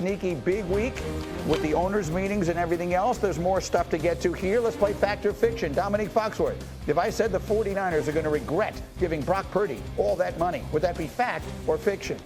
sneaky big week with the owners' meetings and everything else. There's more stuff to get to here. Let's play Fact or Fiction. Dominique Foxworth, if I said the 49ers are going to regret giving Brock Purdy all that money, would that be fact or fiction?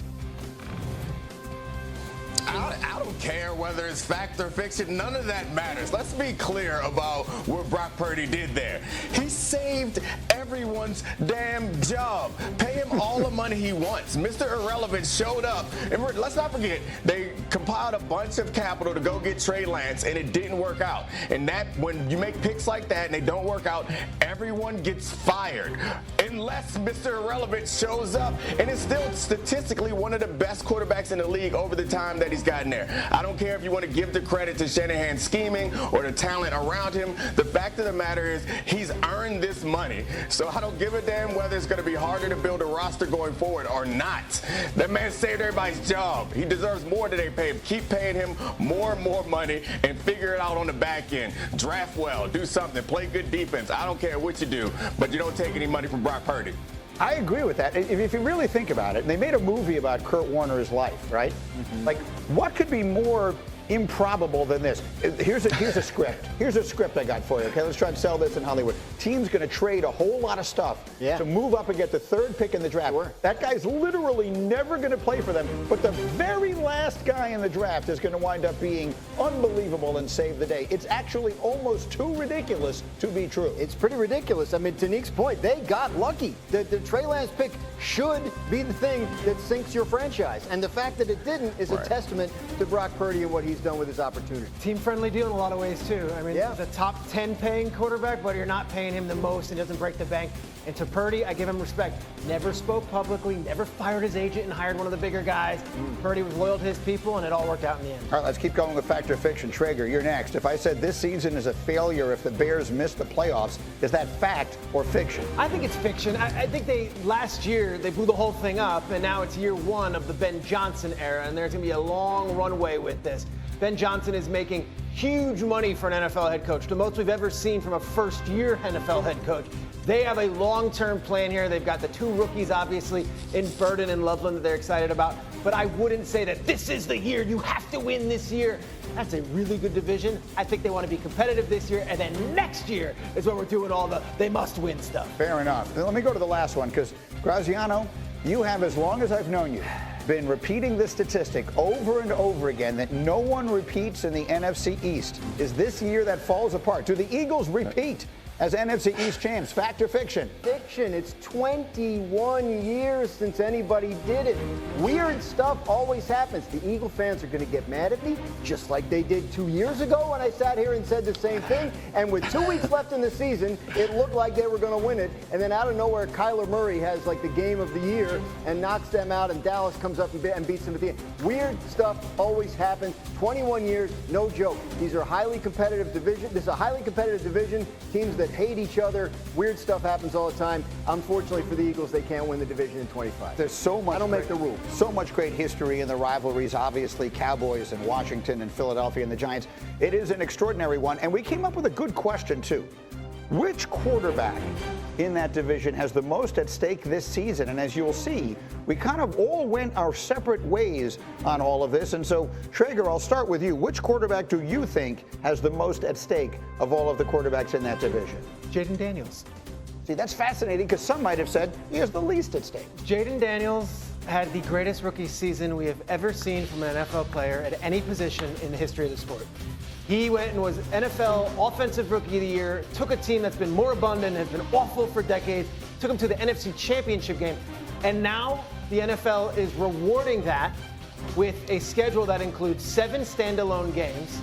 I don't care whether it's fact or fiction. None of that matters. Let's be clear about what Brock Purdy did there. He saved everyone's damn job. Pay him all the money he wants. Mr. Irrelevant showed up. And let's not forget, they compiled a bunch of capital to go get Trey Lance, and it didn't work out. And that, when you make picks like that and they don't work out, everyone gets fired. Unless Mr. Irrelevant shows up, and is still statistically one of the best quarterbacks in the league over the time that he's gotten there. I don't care if you want to give the credit to Shanahan's scheming or the talent around him. The fact of the matter is he's earned this money. So I don't give a damn whether it's going to be harder to build a roster going forward or not. That man saved everybody's job. He deserves more than they pay him. Keep paying him more and more money and figure it out on the back end. Draft well. Do something. Play good defense. I don't care what you do, but you don't take any money from Brock Purdy. I agree with that. If you really think about it, they made a movie about Kurt Warner's life, right? Mm-hmm. Like, what could be more improbable than this? Here's a script. Here's a script I got for you. Okay, let's try and sell this in Hollywood. Team's going to trade a whole lot of stuff to move up and get the third pick in the draft. Sure. That guy's literally never going to play for them, but the very last guy in the draft is going to wind up being unbelievable and save the day. It's actually almost too ridiculous to be true. It's pretty ridiculous. I mean, to Nick's point, they got lucky. The Trey Lance pick should be the thing that sinks your franchise, and the fact that it didn't is a testament to Brock Purdy and what he's done with his opportunity. Team-friendly deal in a lot of ways, too. I mean, the top 10 paying quarterback, but you're not paying him the most and doesn't break the bank. And to Purdy, I give him respect. Never spoke publicly, never fired his agent and hired one of the bigger guys. Purdy was loyal to his people, and it all worked out in the end. All right, let's keep going with Fact or Fiction. Traeger, you're next. If I said this season is a failure if the Bears miss the playoffs, is that fact or fiction? I think it's fiction. I think last year, they blew the whole thing up, and now it's year one of the Ben Johnson era, and there's going to be a long runway with this. Ben Johnson is making huge money for an NFL head coach, the most we've ever seen from a first-year NFL head coach. They have a long-term plan here. They've got the two rookies, obviously, in Burden and Loveland that they're excited about. But I wouldn't say that this is the year. You have to win this year. That's a really good division. I think they want to be competitive this year, and then next year is when we're doing all the they-must-win stuff. Fair enough. Let me go to the last one, because, Graziano, you have, as long as I've known you, been repeating this statistic over and over again that no one repeats in the NFC East. Is this year that falls apart? Do the Eagles repeat as NFC East champs? Fact or fiction? Fiction. It's 21 years since anybody did it. Weird stuff always happens. The Eagle fans are going to get mad at me, just like they did 2 years ago when I sat here and said the same thing. And with 2 weeks left in the season, it looked like they were going to win it. And then out of nowhere, Kyler Murray has like the game of the year and knocks them out, and Dallas comes up and beats them at the end. Weird stuff always happens. 21 years, no joke. These are highly competitive division. This is a highly competitive division. Teams that hate each other. Weird stuff happens all the time. Unfortunately for the Eagles, they can't win the division in 25. There's so much. I don't make the rule. So much great history in the rivalries, obviously, Cowboys and Washington and Philadelphia and the Giants. It is an extraordinary one. And we came up with a good question, too. Which quarterback in that division has the most at stake this season? And as you'll see, we kind of all went our separate ways on all of this. And so, Traeger, I'll start with you. Which quarterback do you think has the most at stake of all of the quarterbacks in that division? Jaden Daniels. See, that's fascinating, because some might have said he has the least at stake. Jaden Daniels had the greatest rookie season we have ever seen from an NFL player at any position in the history of the sport. He went and was NFL Offensive Rookie of the Year, took a team that's been moribund and has been awful for decades, took them to the NFC Championship game, and now the NFL is rewarding that with a schedule that includes 7 standalone games.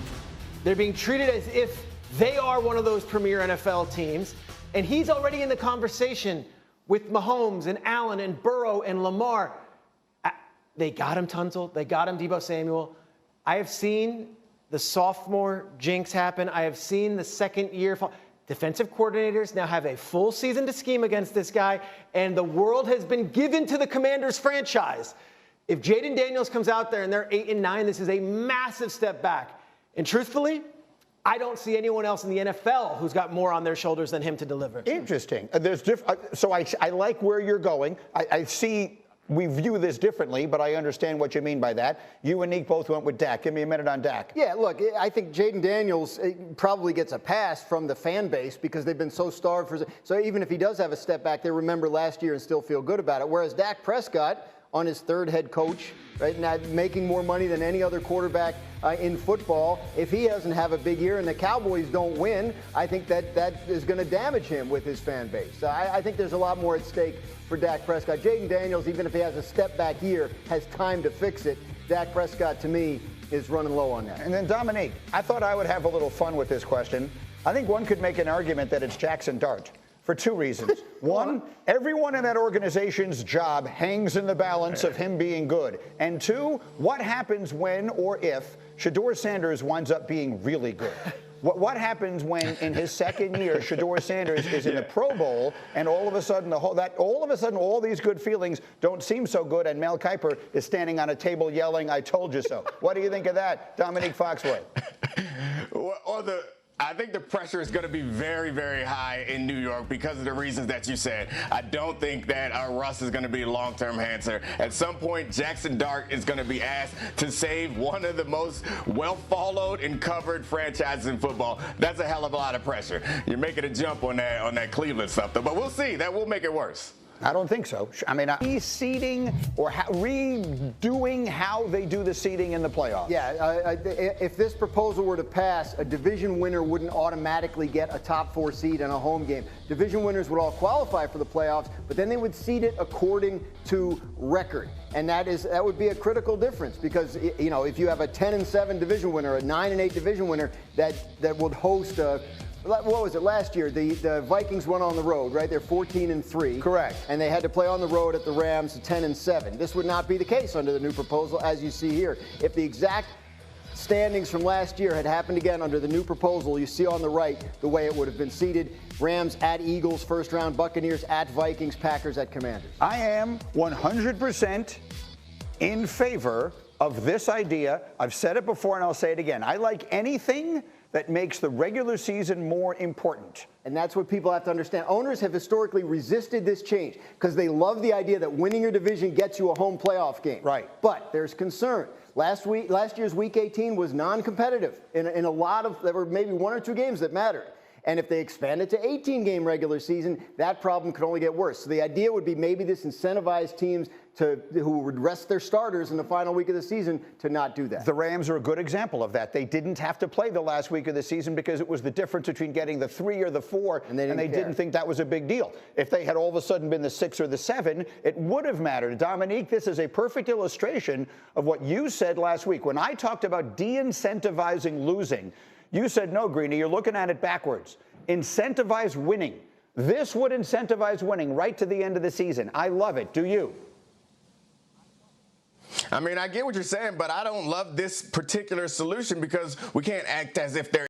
They're being treated as if they are one of those premier NFL teams, and he's already in the conversation with Mahomes and Allen and Burrow and Lamar. They got him Tunsil. They got him Deebo Samuel. I have seen the sophomore jinx happen. I have seen the second year fall. Defensive coordinators now have a full season to scheme against this guy, and the world has been given to the Commanders franchise. If Jaden Daniels comes out there and they're 8-9, this is a massive step back. And truthfully, I don't see anyone else in the NFL who's got more on their shoulders than him to deliver. Interesting. So I like where you're going. I see we view this differently, but I understand what you mean by that. You and Neek both went with Dak. Give me a minute on Dak. Yeah, look, I think Jaden Daniels probably gets a pass from the fan base because they've been so starved for. So even if he does have a step back, they remember last year and still feel good about it. Whereas Dak Prescott, on his third head coach, right now making more money than any other quarterback in football, if he doesn't have a big year and the Cowboys don't win, I think that is going to damage him with his fan base. I think there's a lot more at stake for Dak Prescott. Jaden Daniels, even if he has a step back year, has time to fix it. Dak Prescott, to me, is running low on that. And then Dominique, I thought I would have a little fun with this question. I think one could make an argument that it's Jackson Dart. For two reasons. One, everyone in that organization's job hangs in the balance of him being good. And two, what happens when or if Shedeur Sanders winds up being really good? What happens when, in his second year, Shedeur Sanders is in the Pro Bowl, and all of a sudden, all these good feelings don't seem so good, and Mel Kiper is standing on a table yelling, "I told you so." What do you think of that, Dominique Foxworth? I think the pressure is going to be very, very high in New York because of the reasons that you said. I don't think that Russ is going to be a long-term answer. At some point, Jackson Dart is going to be asked to save one of the most well-followed and covered franchises in football. That's a hell of a lot of pressure. You're making a jump on that Cleveland stuff, though. But we'll see. That will make it worse. I don't think so. I mean, reseeding or redoing how they do the seeding in the playoffs. Yeah, if this proposal were to pass, a division winner wouldn't automatically get a top 4 seed in a home game. Division winners would all qualify for the playoffs, but then they would seed it according to record. And that would be a critical difference because, you know, if you have a 10-7 division winner, a 9-8 division winner that would host a what was it last year? The Vikings went on the road, right? They're 14-3. Correct. And they had to play on the road at the Rams, 10-7. This would not be the case under the new proposal, as you see here. If the exact standings from last year had happened again under the new proposal, you see on the right the way it would have been seeded. Rams at Eagles, first round. Buccaneers at Vikings. Packers at Commanders. I am 100% in favor of this idea. I've said it before and I'll say it again. I like anything that makes the regular season more important. And that's what people have to understand. Owners have historically resisted this change because they love the idea that winning your division gets you a home playoff game. Right. But there's concern. Last year's Week 18 was non-competitive in a lot of, there were maybe 1 or 2 games that mattered. And if they expand it to 18-game regular season, that problem could only get worse. So the idea would be maybe this incentivized teams who would rest their starters in the final week of the season to not do that. The Rams are a good example of that. They didn't have to play the last week of the season because it was the difference between getting the 3 or the 4, and they didn't think that was a big deal. If they had all of a sudden been the 6 or the 7, it would have mattered. Dominique, this is a perfect illustration of what you said last week. When I talked about de-incentivizing losing, you said, no, Greeny, you're looking at it backwards. Incentivize winning. This would incentivize winning right to the end of the season. I love it. Do you? I mean, I get what you're saying, but I don't love this particular solution because we can't act as if they're